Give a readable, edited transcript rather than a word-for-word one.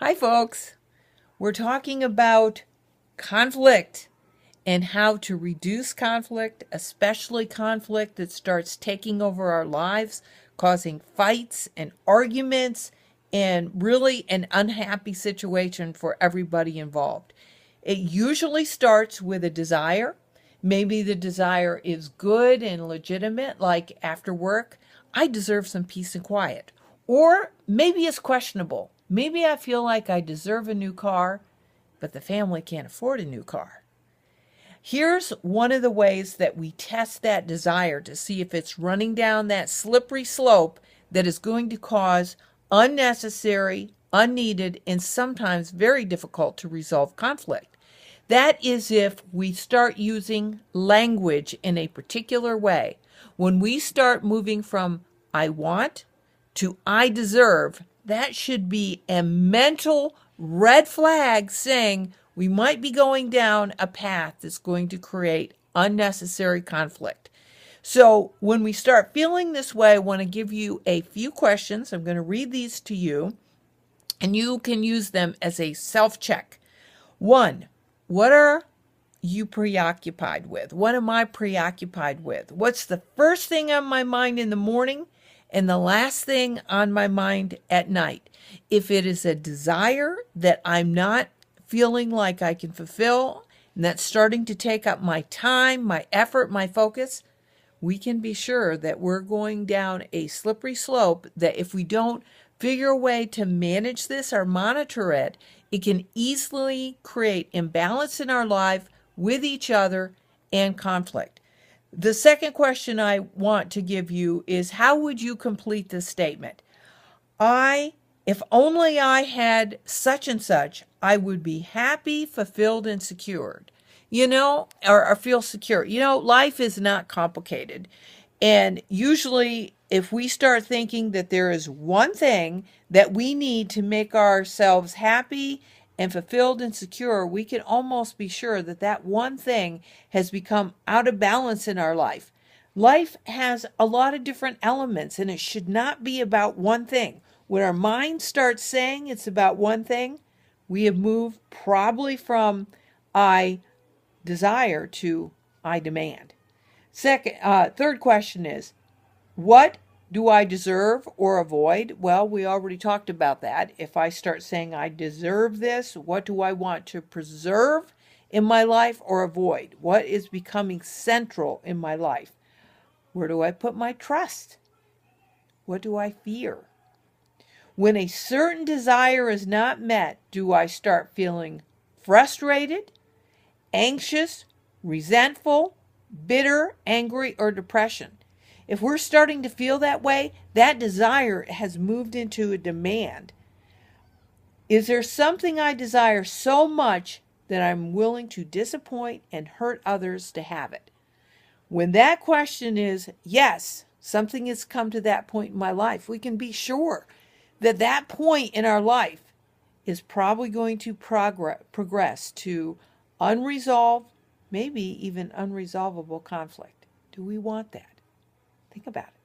Hi, folks. We're talking about conflict and how to reduce conflict, especially conflict that starts taking over our lives, causing fights and arguments, and really an unhappy situation for everybody involved. It usually starts with a desire. Maybe the desire is good and legitimate, like after work, I deserve some peace and quiet. Or maybe it's questionable. Maybe I feel like I deserve a new car, but the family can't afford a new car. Here's one of the ways that we test that desire to see if it's running down that slippery slope that is going to cause unnecessary, unneeded, and sometimes very difficult to resolve conflict. That is if we start using language in a particular way. When we start moving from I want to I deserve, that should be a mental red flag saying we might be going down a path that's going to create unnecessary conflict. So when we start feeling this way, I want to give you a few questions. I'm going to read these to you, and you can use them as a self-check. 1, what are you preoccupied with? What am I preoccupied with? What's the first thing on my mind in the morning and the last thing on my mind at night? If it is a desire that I'm not feeling like I can fulfill, and that's starting to take up my time, my effort, my focus, we can be sure that we're going down a slippery slope that if we don't figure a way to manage this or monitor it, it can easily create imbalance in our life with each other and conflict. The second question I want to give you is, how would you complete this statement? If only I had such and such, I would be happy, fulfilled, and secured. Or feel secure. Life is not complicated. And usually, if we start thinking that there is one thing that we need to make ourselves happy and fulfilled and secure, we can almost be sure that that one thing has become out of balance in our life. Life has a lot of different elements, and it should not be about one thing. When our mind starts saying it's about one thing, we have moved probably from I desire to I demand. Third question is, what do I deserve or avoid? Well, we already talked about that. If I start saying I deserve this, what do I want to preserve in my life or avoid? What is becoming central in my life? Where do I put my trust? What do I fear? When a certain desire is not met, do I start feeling frustrated, anxious, resentful, bitter, angry, or depression? If we're starting to feel that way, that desire has moved into a demand. Is there something I desire so much that I'm willing to disappoint and hurt others to have it? When that question is yes, something has come to that point in my life, we can be sure that that point in our life is probably going to progress to unresolved, maybe even unresolvable conflict. Do we want that? Think about it.